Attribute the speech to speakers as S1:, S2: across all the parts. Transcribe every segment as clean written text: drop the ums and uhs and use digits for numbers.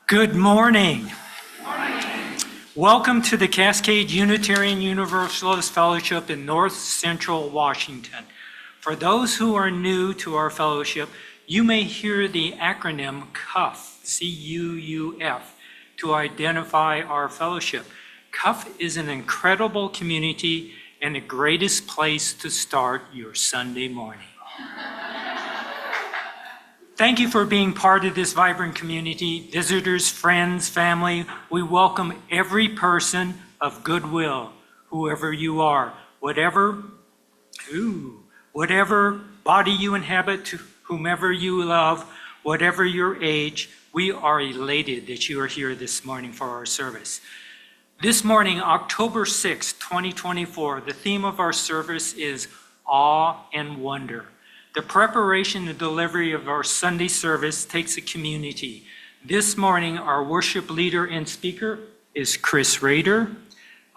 S1: Good morning. Welcome to the Cascade Unitarian Universalist Fellowship in North Central Washington. For those who are new to our fellowship, you may hear the acronym CUF, C-U-U-F, to identify our fellowship. CUF is an incredible community and the greatest place to start your Sunday morning. Thank you for being part of this vibrant community. Visitors, friends, family, we welcome every person of goodwill, whoever you are, whatever body you inhabit, to whomever you love, whatever your age, we are elated that you are here this morning for our service. This morning, October 6, 2024, the theme of our service is Awe and Wonder. The preparation and delivery of our Sunday service takes a community. This morning, our worship leader and speaker is Chris Rader.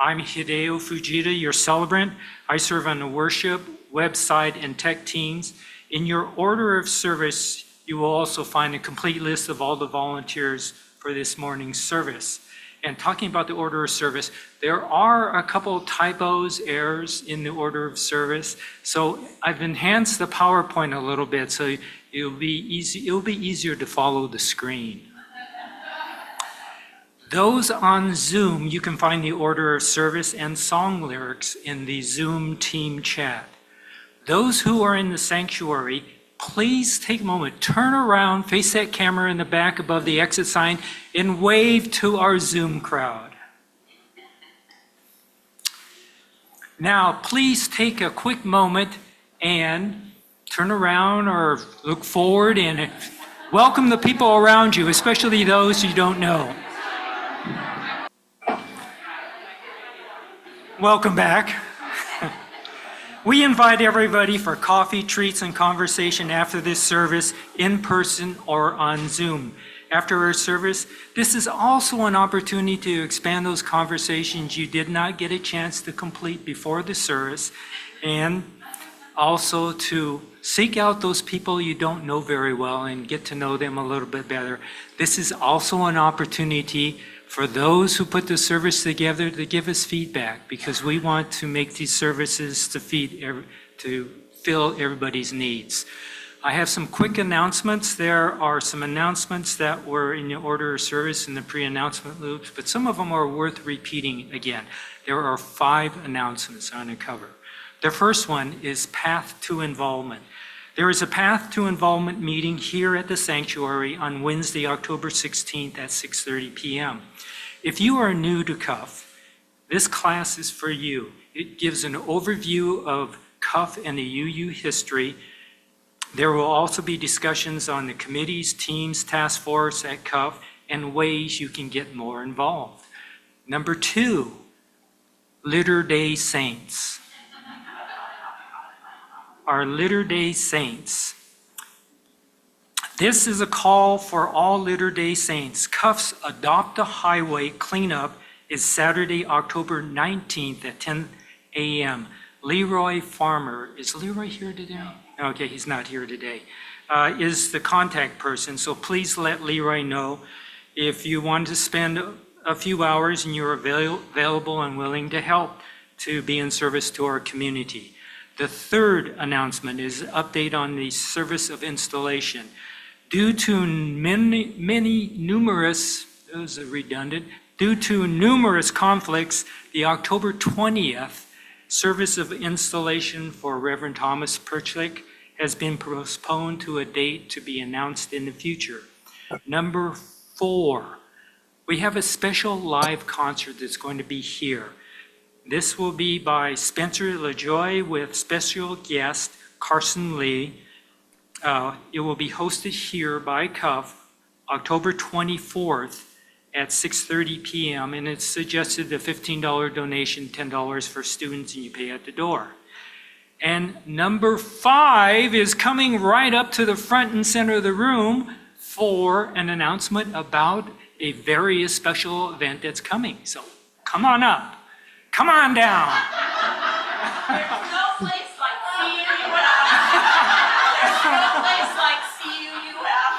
S1: I'm Hideo Fujita, your celebrant. I serve on the worship, website, and tech teams. In your order of service, you will also find a complete list of all the volunteers for this morning's service. And talking about the order of service, there are a couple typos, errors in the order of service. So I've enhanced the PowerPoint a little bit so it'll be easier to follow the screen. Those on Zoom, you can find the order of service and song lyrics in the Zoom team chat. Those who are in the sanctuary, please take a moment, turn around, face that camera in the back above the exit sign, and wave to our Zoom crowd. Now, please take a quick moment and turn around or look forward and welcome the people around you, especially those you don't know. Welcome back. We invite everybody for coffee, treats, and conversation after this service, in person or on Zoom. After our service, this is also an opportunity to expand those conversations you did not get a chance to complete before the service, and also to seek out those people you don't know very well and get to know them a little bit better. This is also an opportunity for those who put the service together to give us feedback, because we want to make these services to fill everybody's needs. I have some quick announcements. There are some announcements that were in the order of service in the pre-announcement loops, but some of them are worth repeating again. There are 5 announcements I'm going to cover. The first one is Path to Involvement. There is a Path to Involvement meeting here at the sanctuary on Wednesday, October 16th at 6:30 p.m. If you are new to CUF, this class is for you. It gives an overview of CUF and the UU history. There will also be discussions on the committees, teams, task force at CUF, and ways you can get more involved. Number 2, Litter Day Saints. Our Litter Day Saints. This is a call for all Litter Day Saints. CUF's Adopt a Highway cleanup is Saturday, October 19th at 10 a.m. Leroy Farmer, is Leroy here today? Okay, he's not here today, is the contact person, so please let Leroy know if you want to spend a few hours and you're available and willing to help to be in service to our community. The third announcement is an update on the service of installation. Due to numerous conflicts, the October 20th service of installation for Reverend Thomas Perchlik has been postponed to a date to be announced in the future. Number 4, we have a special live concert that's going to be here. This will be by Spencer LaJoy with special guest Carson Lee. It will be hosted here by CUF October 24th at 6:30 p.m. and it's suggested a $15 donation, $10 for students, and you pay at the door. And number 5 is coming right up to the front and center of the room for an announcement about a very special event that's coming. So come on up. Come on down.
S2: There's no place like CUUF. There's no place like CUUF.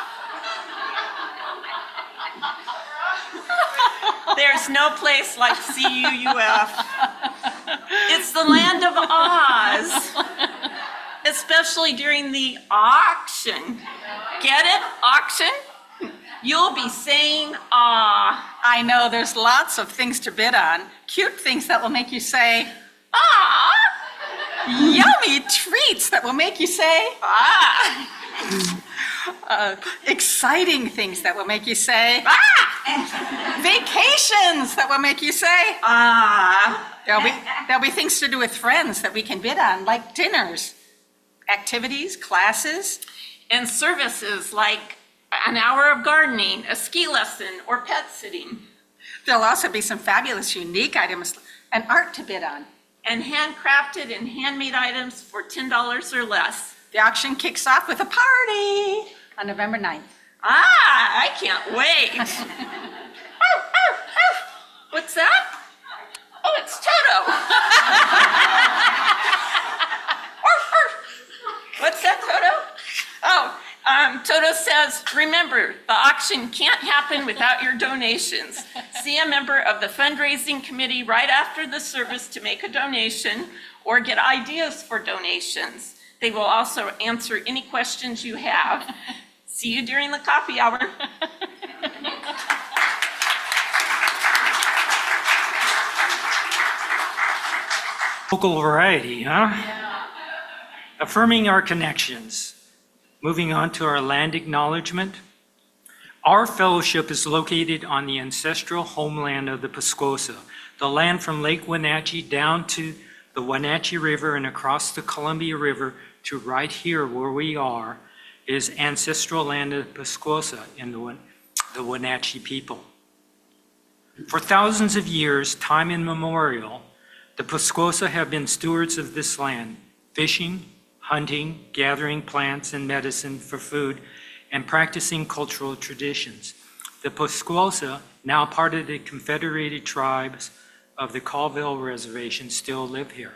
S2: There's no place like CUUF. It's the land of Oz, especially during the auction. Get it? Auction? You'll be saying, ah.
S3: I know, there's lots of things to bid on. Cute things that will make you say,
S2: Ah.
S3: yummy treats that will make you say,
S2: Ah.
S3: exciting things that will make you say,
S2: Ah.
S3: vacations that will make you say,
S2: Ah.
S3: there'll be things to do with friends that we can bid on, like dinners, activities, classes.
S2: And services like an hour of gardening, a ski lesson, or pet sitting.
S3: There'll also be some fabulous, unique items and art to bid on.
S2: And handcrafted and handmade items for $10 or less.
S3: The auction kicks off with a party on November 9th.
S2: Ah, I can't wait. Arf, arf, arf. What's that? Oh, it's Toto. Arf, arf. What's that, Toto? Oh, Toto says, remember, the auction can't happen without your donations. See a member of the fundraising committee right after the service to make a donation or get ideas for donations. They will also answer any questions you have. See you during the coffee hour.
S1: Local variety, huh? Affirming our connections. Moving on to our land acknowledgement. Our fellowship is located on the ancestral homeland of the Pasquosa, the land from Lake Wenatchee down to the Wenatchee River and across the Columbia River to right here where we are is ancestral land of the Pasquosa in the Wenatchee people. For thousands of years, time immemorial, the Pasquosa have been stewards of this land, fishing, hunting, gathering plants and medicine for food, and practicing cultural traditions. The Pasquosa, now part of the Confederated Tribes of the Colville Reservation, still live here.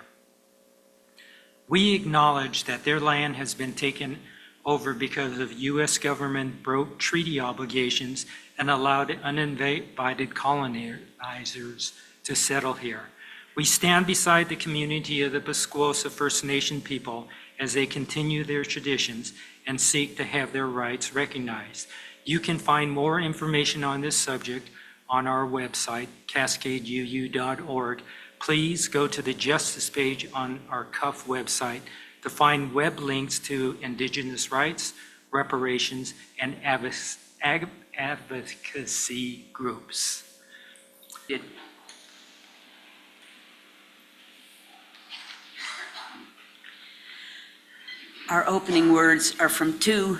S1: We acknowledge that their land has been taken over because of U.S. government broke treaty obligations and allowed uninvited colonizers to settle here. We stand beside the community of the Pasquosa First Nation people as they continue their traditions and seek to have their rights recognized. You can find more information on this subject on our website, cascadeuu.org. Please go to the Justice page on our CUF website to find web links to Indigenous rights, reparations, and advocacy groups.
S4: Our opening words are from two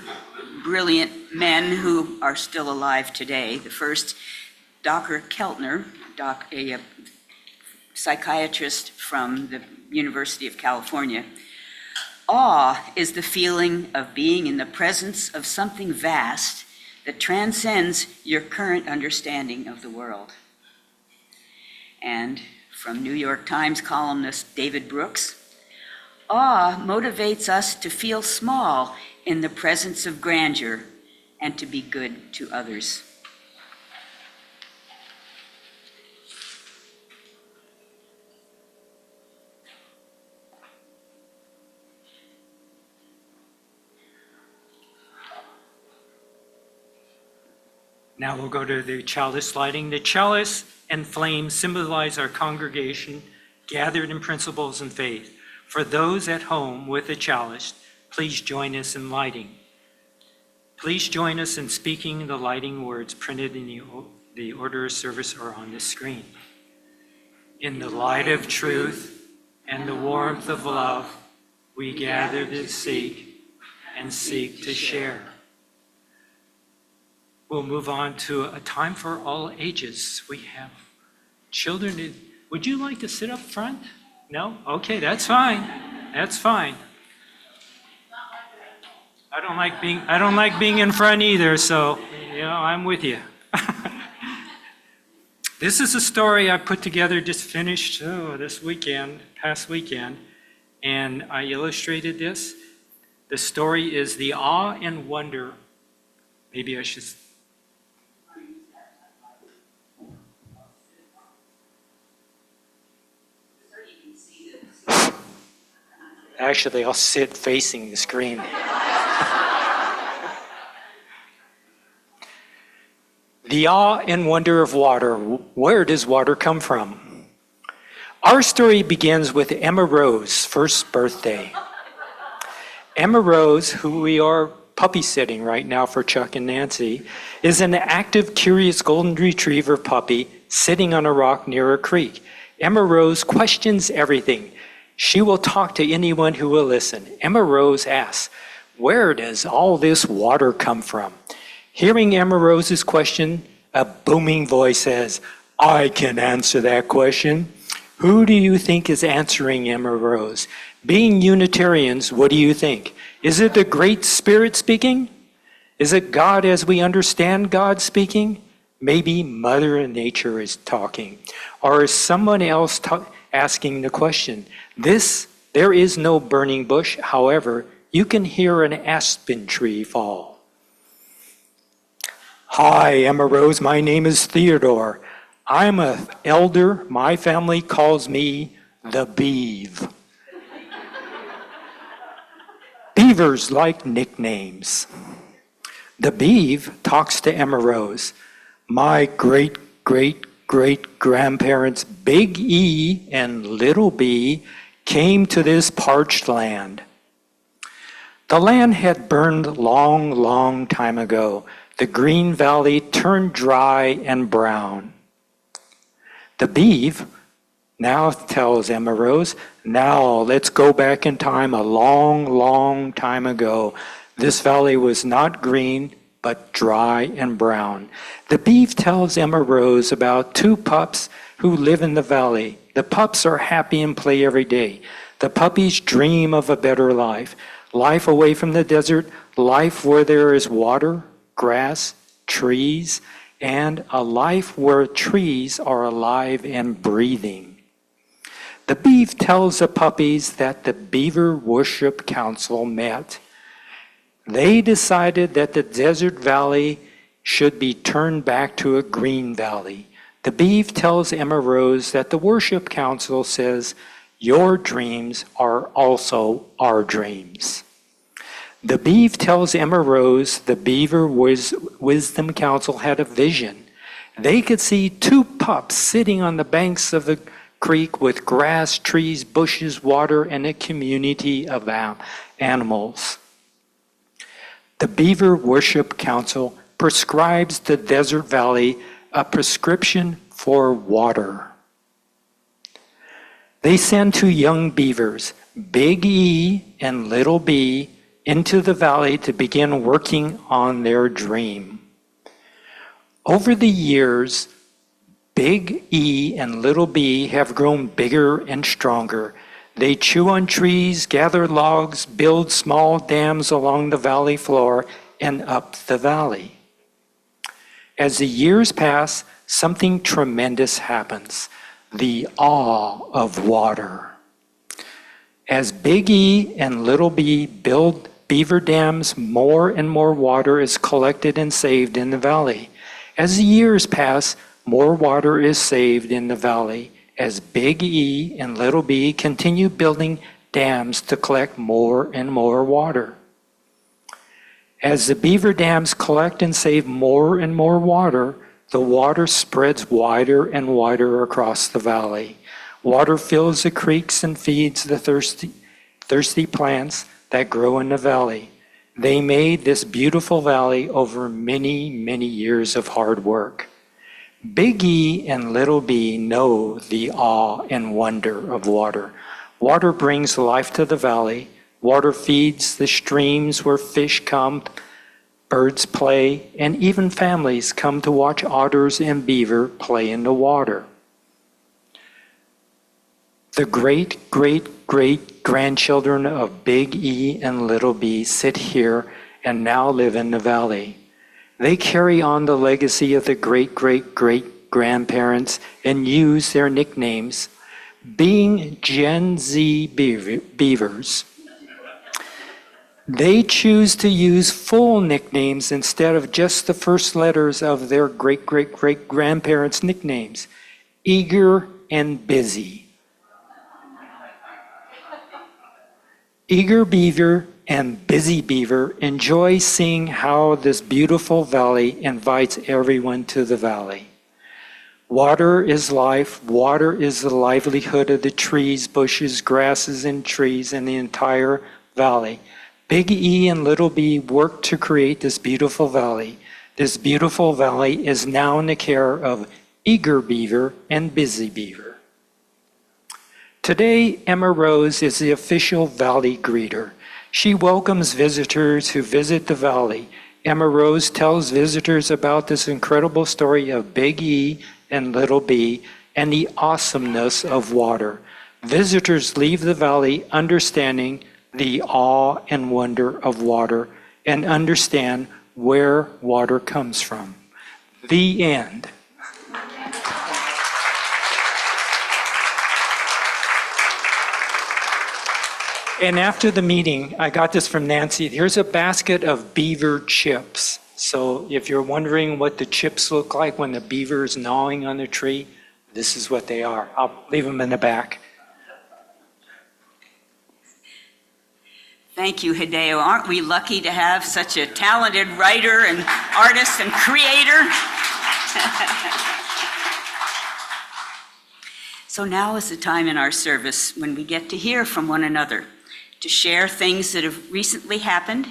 S4: brilliant men who are still alive today. The first, Dr. Keltner, a psychiatrist from the University of California. Awe is the feeling of being in the presence of something vast that transcends your current understanding of the world. And from New York Times columnist David Brooks, awe motivates us to feel small in the presence of grandeur and to be good to others.
S1: Now we'll go to the chalice lighting. The chalice and flame symbolize our congregation gathered in principles and faith. For those at home with a chalice, please join us in lighting. Please join us in speaking the lighting words printed in the order of service or on the screen. In the light of truth and the warmth of love, we gather to seek and seek to share. We'll move on to a time for all ages. We have children. Would you like to sit up front? No? Okay, that's fine. That's fine. I don't like being in front either, so I'm with you. This is a story I put together, just finished past weekend, and I illustrated this. The story is the awe and wonder. Maybe I should. Actually, I'll sit facing the screen. The awe and wonder of water. Where does water come from? Our story begins with Emma Rose's first birthday. Emma Rose, who we are puppy sitting right now for Chuck and Nancy, is an active, curious golden retriever puppy sitting on a rock near a creek. Emma Rose questions everything. She will talk to anyone who will listen. Emma Rose asks, "Where does all this water come from?" Hearing Emma Rose's question, a booming voice says, "I can answer that question." Who do you think is answering Emma Rose? Being Unitarians, what do you think? Is it the Great Spirit speaking? Is it God as we understand God speaking? Maybe Mother Nature is talking. Or is someone else asking the question? There is no burning bush. However, you can hear an aspen tree fall. Hi, Emma Rose. My name is Theodore. I'm an elder. My family calls me the Beav. Beavers like nicknames. The Beav talks to Emma Rose. My great-great-great-grandparents, Big E and Little B, came to this parched land. The land had burned long, long time ago. The green valley turned dry and brown. The Beav now tells Emma Rose, "Now let's go back in time a long, long time ago. This valley was not green, but dry and brown." The Beav tells Emma Rose about two pups who live in the valley. The pups are happy and play every day. The puppies dream of a better life. Life away from the desert, life where there is water, grass, trees, and a life where trees are alive and breathing. The Beav tells the puppies that the Beaver Worship Council met. They decided that the desert valley should be turned back to a green valley. The Beav tells Emma Rose that the Worship Council says, "Your dreams are also our dreams." The Beav tells Emma Rose the Beaver Wisdom Council had a vision. They could see two pups sitting on the banks of the creek with grass, trees, bushes, water, and a community of animals. The Beaver Worship Council prescribes the desert valley a prescription for water. They send two young beavers, Big E and Little B, into the valley to begin working on their dream. Over the years, Big E and Little B have grown bigger and stronger. They chew on trees, gather logs, build small dams along the valley floor and up the valley. As the years pass, something tremendous happens: the awe of water. As Big E and Little B build beaver dams, more and more water is collected and saved in the valley. As the years pass, more water is saved in the valley as Big E and Little B continue building dams to collect more and more water. As the beaver dams collect and save more and more water, the water spreads wider and wider across the valley. Water fills the creeks and feeds the thirsty plants that grow in the valley. They made this beautiful valley over many, many years of hard work. Big E and Little B know the awe and wonder of water. Water brings life to the valley. Water feeds the streams where fish come, birds play, and even families come to watch otters and beaver play in the water. The great-great-great-grandchildren of Big E and Little B sit here and now live in the valley. They carry on the legacy of the great-great-great-grandparents and use their nicknames. Being Gen Z beavers, they choose to use full nicknames instead of just the first letters of their great-great-great-grandparents' nicknames: Eager and Busy. Eager beaver and busy beaver enjoy seeing how this beautiful valley invites everyone to the valley. Water is life. Water is the livelihood of the trees, bushes, grasses, and trees in the entire valley. Big E and little b worked to create this beautiful valley. This beautiful valley is now in the care of eager beaver and busy beaver. Today, Emma Rose is the official valley greeter. She welcomes visitors who visit the valley. Emma Rose tells visitors about this incredible story of Big E and Little B and the awesomeness of water. Visitors leave the valley understanding the awe and wonder of water and understand where water comes from. The end. And after the meeting, I got this from Nancy. Here's a basket of beaver chips. So if you're wondering what the chips look like when the beaver is gnawing on the tree, this is what they are. I'll leave them in the back.
S4: Thank you, Hideo. Aren't we lucky to have such a talented writer and artist and creator? So now is the time in our service when we get to hear from one another, to share things that have recently happened.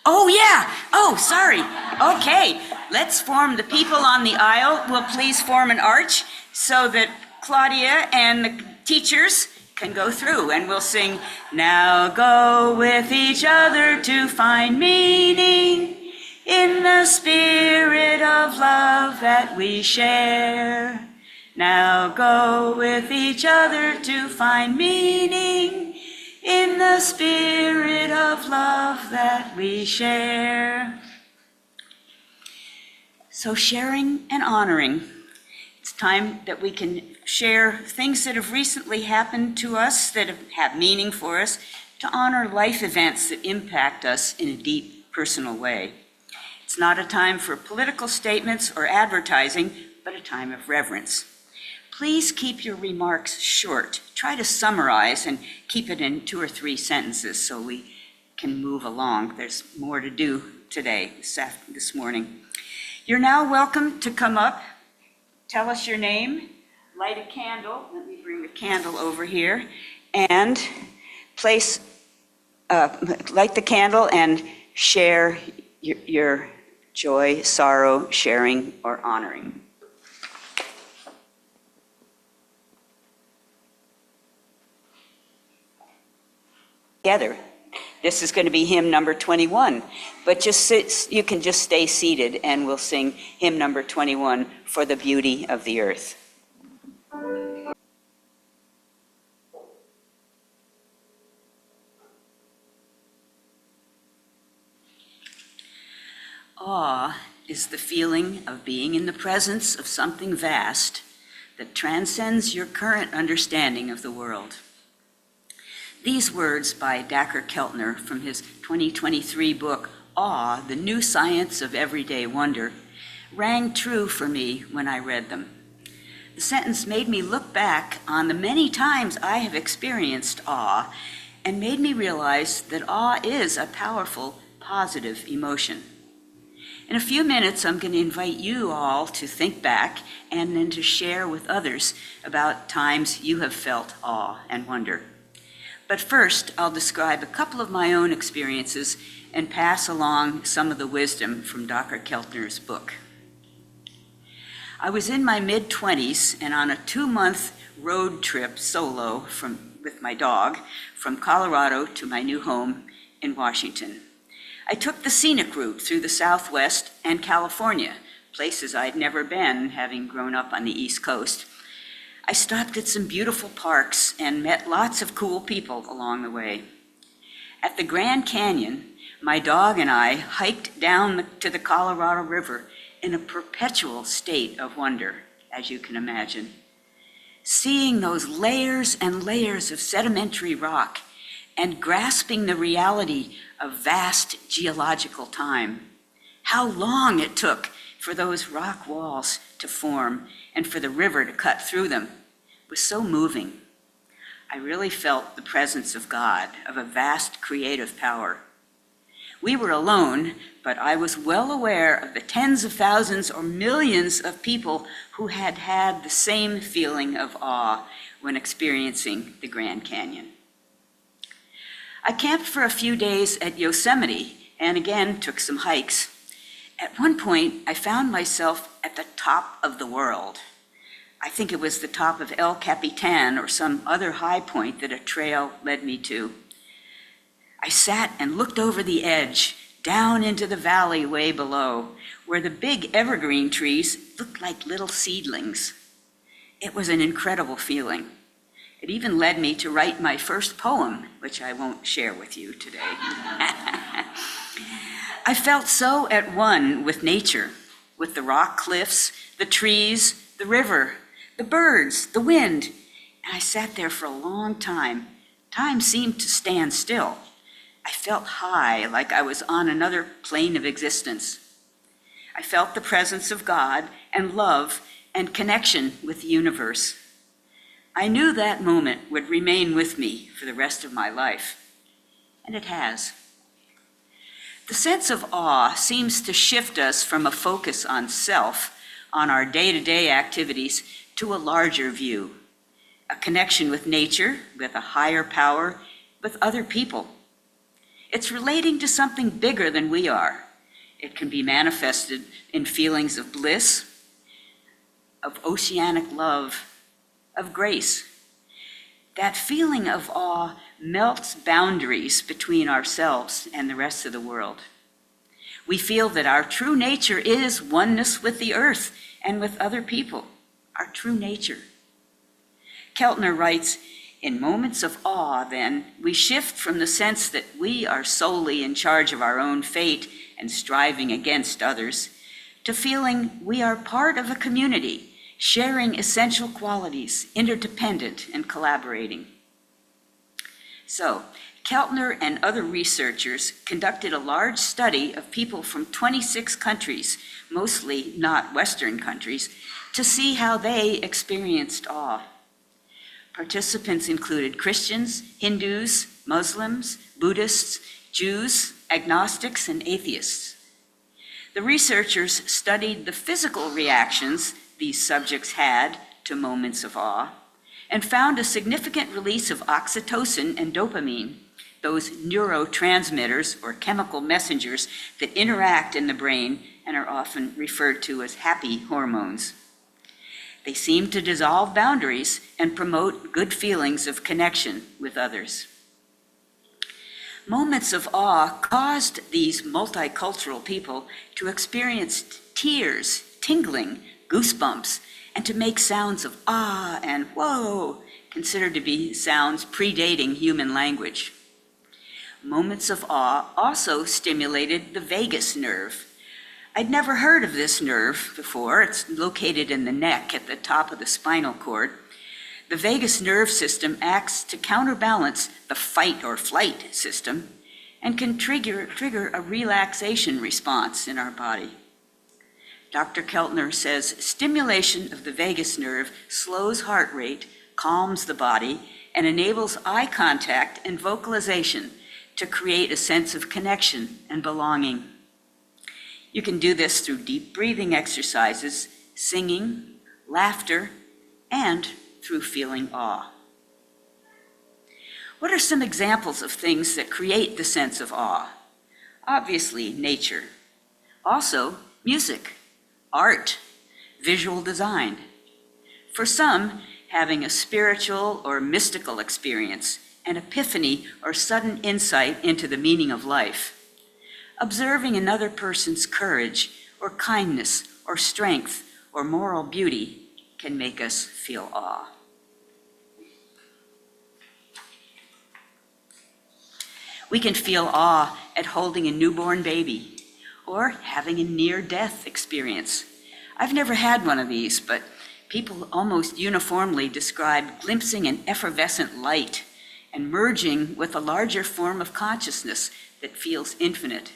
S4: Oh, yeah. Oh, sorry. Okay, let's form, the people on the aisle will please form an arch so that Claudia and the teachers can go through, and we'll sing, "Now go with each other to find meaning in the spirit of love that we share. Now go with each other to find meaning in the spirit of love that we share." So sharing and honoring. It's time that we can share things that have recently happened to us that have meaning for us, to honor life events that impact us in a deep personal way. It's not a time for political statements or advertising, but a time of reverence. Please keep your remarks short. Try to summarize and keep it in 2 or 3 sentences so we can move along. There's more to do today, this morning. You're now welcome to come up, tell us your name, light a candle. Let me bring the candle over here, and light the candle and share your joy, sorrow, sharing, or honoring. Together. This is going to be hymn number 21, but you can just stay seated and we'll sing hymn number 21, "For the Beauty of the Earth." Awe is the feeling of being in the presence of something vast that transcends your current understanding of the world. These words by Dacher Keltner from his 2023 book, Awe, the New Science of Everyday Wonder, rang true for me when I read them. The sentence made me look back on the many times I have experienced awe and made me realize that awe is a powerful, positive emotion. In a few minutes, I'm going to invite you all to think back and then to share with others about times you have felt awe and wonder. But first, I'll describe a couple of my own experiences and pass along some of the wisdom from Dacher Keltner's book. I was in my mid-20s and on a 2-month road trip solo with my dog from Colorado to my new home in Washington. I took the scenic route through the Southwest and California, places I'd never been, having grown up on the East Coast. I stopped at some beautiful parks and met lots of cool people along the way. At the Grand Canyon, my dog and I hiked down to the Colorado River in a perpetual state of wonder, as you can imagine. Seeing those layers and layers of sedimentary rock and grasping the reality of vast geological time. How long it took for those rock walls to form and for the river to cut through them was so moving. I really felt the presence of God, of a vast creative power. We were alone, but I was well aware of the tens of thousands or millions of people who had had the same feeling of awe when experiencing the Grand Canyon. I camped for a few days at Yosemite and again took some hikes. At one point, I found myself at the top of the world. I think it was the top of El Capitan or some other high point that a trail led me to. I sat and looked over the edge, down into the valley way below, where the big evergreen trees looked like little seedlings. It was an incredible feeling. It even led me to write my first poem, which I won't share with you today. I felt so at one with nature, with the rock cliffs, the trees, the river, the birds, the wind, and I sat there for a long time. Time seemed to stand still. I felt high, like I was on another plane of existence. I felt the presence of God and love and connection with the universe. I knew that moment would remain with me for the rest of my life, and it has. The sense of awe seems to shift us from a focus on self, on our day-to-day activities, to a larger view, a connection with nature, with a higher power, with other people. It's relating to something bigger than we are. It can be manifested in feelings of bliss, of oceanic love, of grace. That feeling of awe melts boundaries between ourselves and the rest of the world. We feel that our true nature is oneness with the earth and with other people, our true nature. Keltner writes, in moments of awe, then, we shift from the sense that we are solely in charge of our own fate and striving against others, to feeling we are part of a community, sharing essential qualities, interdependent and collaborating. So, Keltner and other researchers conducted a large study of people from 26 countries, mostly not Western countries, to see how they experienced awe. Participants included Christians, Hindus, Muslims, Buddhists, Jews, agnostics, and atheists. The researchers studied the physical reactions these subjects had to moments of awe and found a significant release of oxytocin and dopamine, those neurotransmitters or chemical messengers that interact in the brain and are often referred to as happy hormones. They seem to dissolve boundaries and promote good feelings of connection with others. Moments of awe caused these multicultural people to experience tears, tingling, goosebumps, and to make sounds of ah and whoa, considered to be sounds predating human language. Moments of awe also stimulated the vagus nerve. I'd never heard of this nerve before. It's located in the neck at the top of the spinal cord. The vagus nerve system acts to counterbalance the fight or flight system and can trigger a relaxation response in our body. Dr. Keltner says stimulation of the vagus nerve slows heart rate, calms the body, and enables eye contact and vocalization to create a sense of connection and belonging. You can do this through deep breathing exercises, singing, laughter, and through feeling awe. What are some examples of things that create the sense of awe? Obviously, nature. Also, music, art, visual design. For some, having a spiritual or mystical experience, an epiphany or sudden insight into the meaning of life. Observing another person's courage or kindness or strength or moral beauty can make us feel awe. We can feel awe at holding a newborn baby or having a near-death experience. I've never had one of these, but people almost uniformly describe glimpsing an effervescent light and merging with a larger form of consciousness that feels infinite.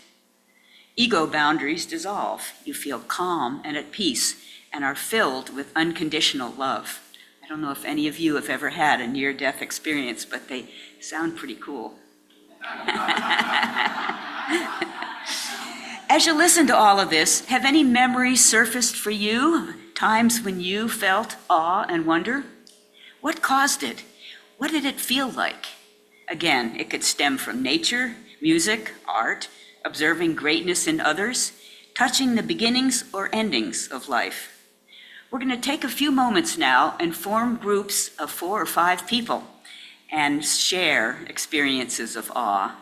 S4: Ego boundaries dissolve. You feel calm and at peace and are filled with unconditional love. I I don't know if any of you have ever had a near-death experience, but they sound pretty cool. As you listen to all of this, have any memories surfaced for you, times when you felt awe and wonder? What caused it? What did it feel like? Again, it could stem from nature, music, art, observing greatness in others, touching the beginnings or endings of life. We're going to take a few moments now and form groups of 4 or 5 people and share experiences of awe.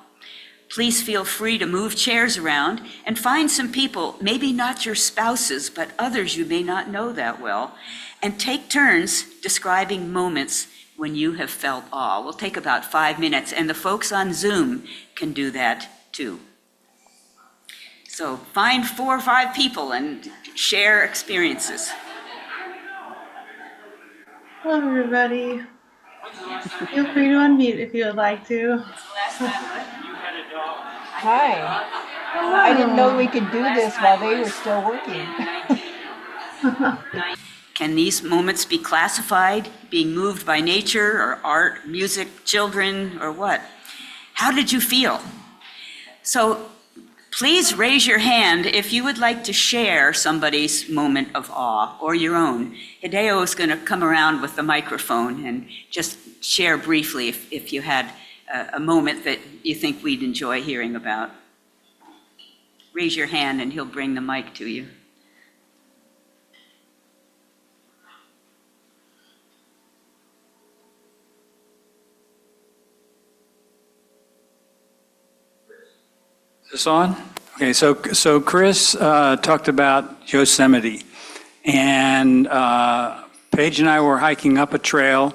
S4: Please feel free to move chairs around and find some people, maybe not your spouses, but others you may not know that well, and take turns describing moments when you have felt awe. We'll take about 5 minutes, and the folks on Zoom can do that too. So find 4 or 5 people and share experiences.
S5: Hello, everybody. Feel free to unmute if you would like to.
S6: Hi. I didn't know we could do this while they were still working.
S4: Can these moments be classified, being moved by nature or art, music, children, or what? How did you feel? So please raise your hand if you would like to share somebody's moment of awe or your own. Hideo is going to come around with the microphone and just share briefly if you had a moment that you think we'd enjoy hearing about. Raise your hand and he'll bring the mic to you.
S7: Is this on? Okay, so Chris talked about Yosemite, and Paige and I were hiking up a trail.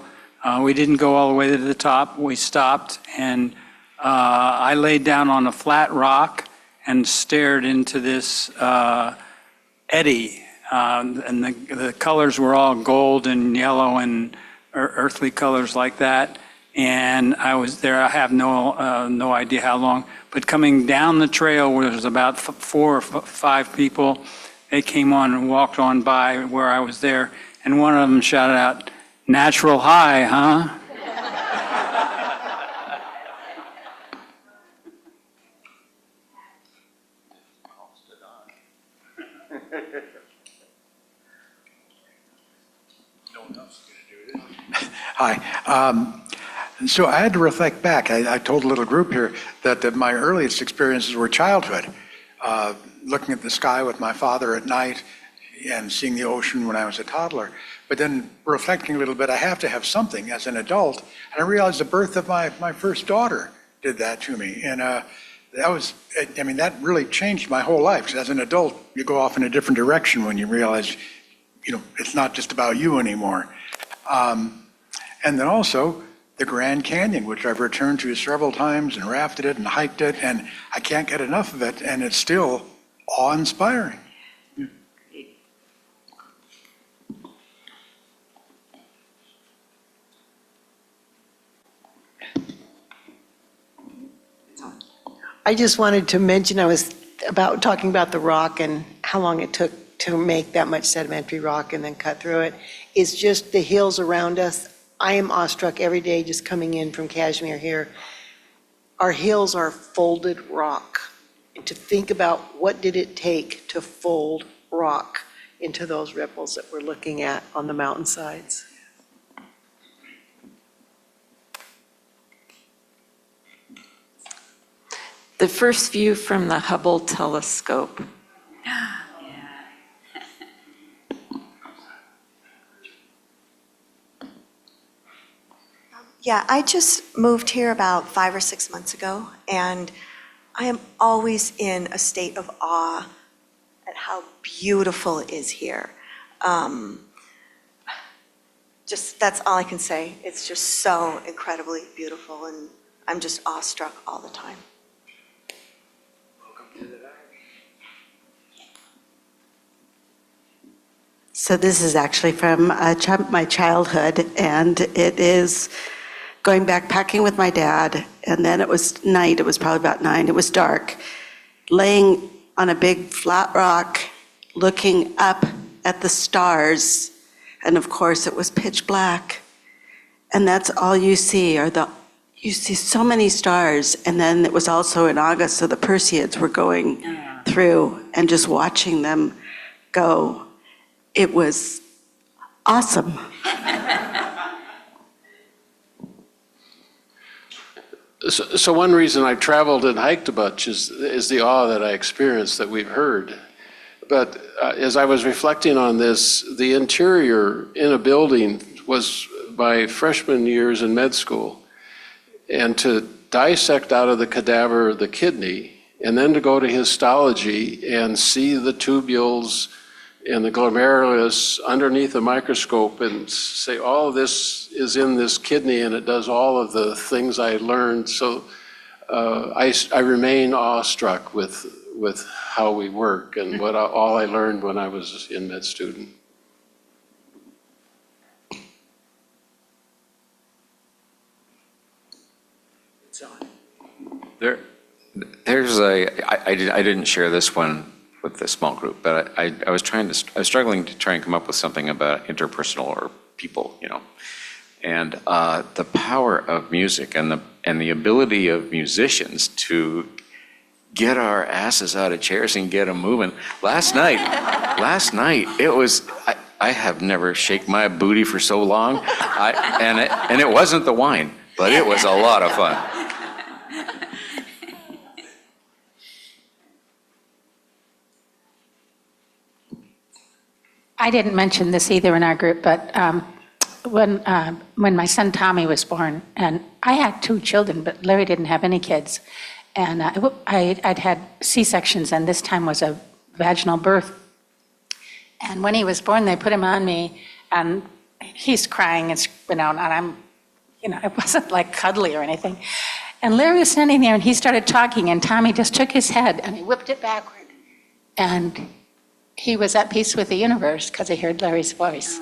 S7: We didn't go all the way to the top. We stopped, and I laid down on a flat rock and stared into this eddy, and the colors were all gold and yellow and earthly colors like that. And I was there, I have no idea how long, but coming down the trail where there was about 4 or 5 people, they came on and walked on by where I was there, and one of them shouted out, "Natural high, huh?"
S8: Hi. So I had to reflect back. I told a little group here that my earliest experiences were childhood, looking at the sky with my father at night and seeing the ocean when I was a toddler. But then reflecting a little bit, I have to have something as an adult. And I realized the birth of my first daughter did that to me. And that really changed my whole life. 'Cause as an adult, you go off in a different direction when you realize, it's not just about you anymore. And then also, the Grand Canyon, which I've returned to several times and rafted it and hiked it, and I can't get enough of it, and it's still awe-inspiring.
S9: I just wanted to mention, I was talking about the rock and how long it took to make that much sedimentary rock and then cut through it. It's just the hills around us. I am awestruck every day just coming in from Kashmir here. Our hills are folded rock. And to think about what did it take to fold rock into those ripples that we're looking at on the mountainsides.
S10: The first view from the Hubble telescope.
S11: Yeah, I just moved here about 5 or 6 months ago, and I am always in a state of awe at how beautiful it is here. That's all I can say. It's just so incredibly beautiful, and I'm just awestruck all the time.
S12: So this is actually from my childhood, and it is going backpacking with my dad, and then it was night, it was probably about 9, it was dark, laying on a big flat rock, looking up at the stars, And of course, it was pitch black. And that's all you see you see so many stars. And then it was also in August, so the Perseids were going through, and just watching them go, it was awesome.
S13: So one reason I traveled and hiked a bunch is the awe that I experienced that we've heard. But as I was reflecting on this, the interior in a building was my freshman years in med school. And to dissect out of the cadaver the kidney, and then to go to histology and see the tubules and the glomerulus underneath a microscope and say, all of this is in this kidney and it does all of the things I learned. So I remain awestruck with how we work and all I learned when I was in med student.
S14: I didn't share this one with the small group, but I was struggling to try and come up with something about interpersonal or people, and the power of music and the ability of musicians to get our asses out of chairs and get them moving. Last night, it was. I have never shaken my booty for so long, and it wasn't the wine, but it was a lot of fun.
S3: I didn't mention this either in our group, but when my son Tommy was born, and I had 2 children, but Larry didn't have any kids, and I'd had C-sections, and this time was a vaginal birth. And when he was born, they put him on me, and he's crying and and I'm, it wasn't like cuddly or anything. And Larry was standing there, and he started talking, and Tommy just took his head and he whipped it backward, and he was at peace with the universe because he heard Larry's voice.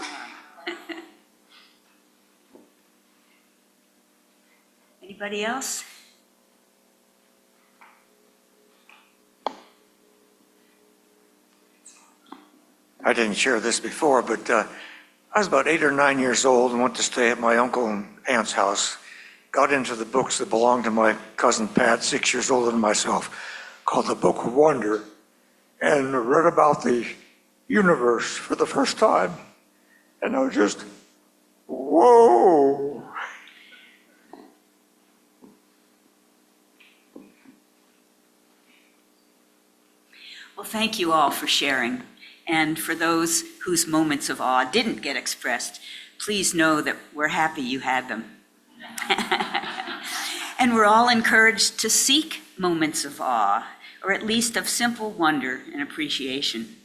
S4: Anybody else?
S15: I didn't share this before, but I was about 8 or 9 years old and went to stay at my uncle and aunt's house. Got into the books that belonged to my cousin Pat, 6 years older than myself, called the Book of Wonder, and read about the universe for the first time. And I was just, whoa.
S4: Well, thank you all for sharing. And for those whose moments of awe didn't get expressed, please know that we're happy you had them. And we're all encouraged to seek moments of awe, or at least of simple wonder and appreciation.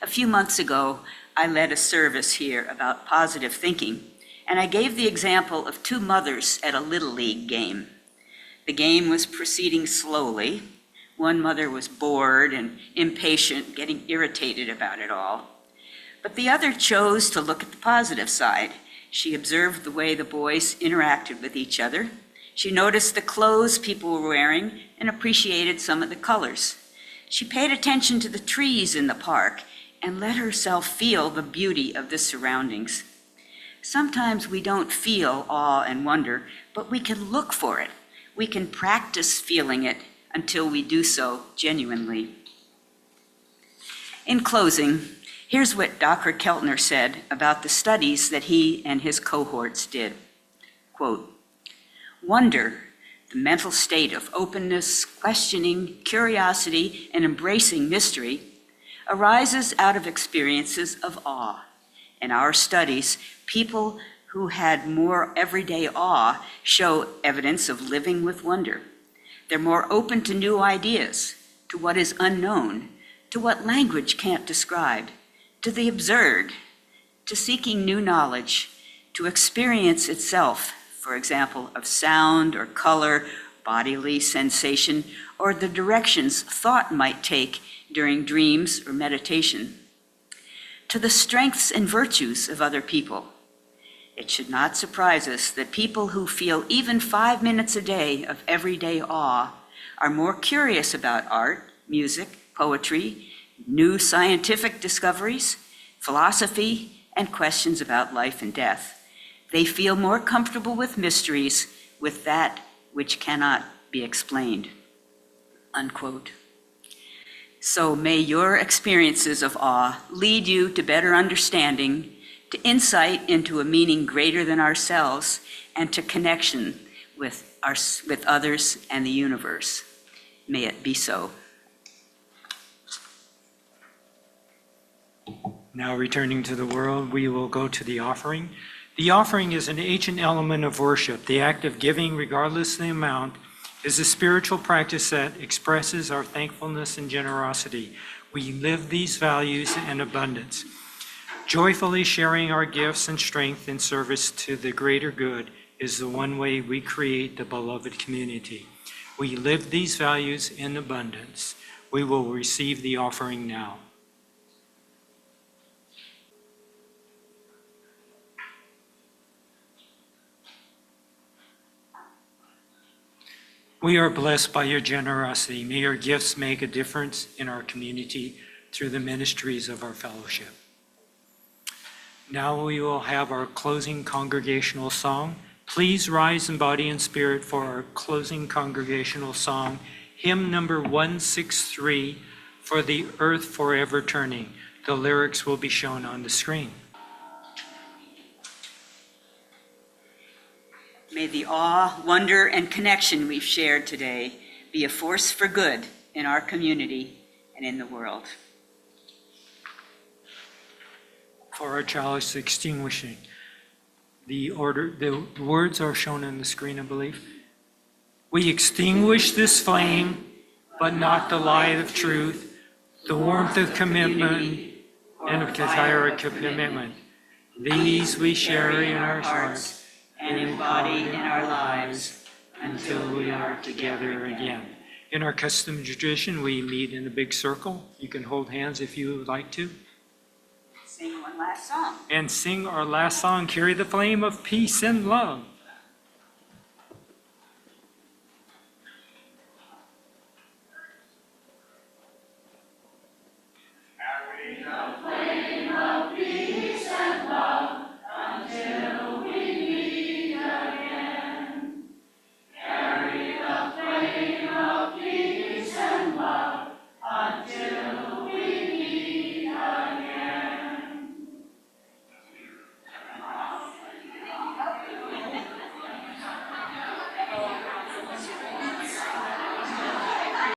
S4: A few months ago, I led a service here about positive thinking, and I gave the example of 2 mothers at a Little League game. The game was proceeding slowly. One mother was bored and impatient, getting irritated about it all. But the other chose to look at the positive side. She observed the way the boys interacted with each other. She noticed the clothes people were wearing and appreciated some of the colors. She paid attention to the trees in the park and let herself feel the beauty of the surroundings. Sometimes we don't feel awe and wonder, but we can look for it. We can practice feeling it until we do so genuinely. In closing, here's what Dr. Keltner said about the studies that he and his cohorts did. Quote, "Wonder, the mental state of openness, questioning, curiosity, and embracing mystery, arises out of experiences of awe. In our studies, people who had more everyday awe show evidence of living with wonder. They're more open to new ideas, to what is unknown, to what language can't describe, to the absurd, to seeking new knowledge, to experience itself, for example, of sound or color, bodily sensation, or the directions thought might take during dreams or meditation, to the strengths and virtues of other people. It should not surprise us that people who feel even 5 minutes a day of everyday awe are more curious about art, music, poetry, new scientific discoveries, philosophy, and questions about life and death. They feel more comfortable with mysteries, with that which cannot be explained." Unquote. So may your experiences of awe lead you to better understanding, to insight into a meaning greater than ourselves, and to connection with others and the universe. May it be so.
S1: Now returning to the world, we will go to the offering. The offering is an ancient element of worship. The act of giving, regardless of the amount, is a spiritual practice that expresses our thankfulness and generosity. We live these values in abundance, joyfully sharing our gifts and strength in service to the greater good is the one way we create the beloved community. We live these values in abundance. We will receive the offering now. We are blessed by your generosity. May your gifts make a difference in our community through the ministries of our fellowship. Now we will have our closing congregational song. Please rise in body and spirit for our closing congregational song, hymn number 163, "For the Earth Forever Turning." The lyrics will be shown on the screen.
S4: May the awe, wonder, and connection we've shared today be a force for good in our community and in the world.
S1: For our chalice extinguishing, the words are shown on the screen, I believe. We extinguish this flame, but not the light of truth, the warmth of commitment, and of desire of commitment. These we share in our hearts and embody in our lives until we are together again. In our custom tradition, we meet in a big circle. You can hold hands if you would like to.
S4: Sing one last song.
S1: And sing our last song, "Carry the Flame of Peace and Love."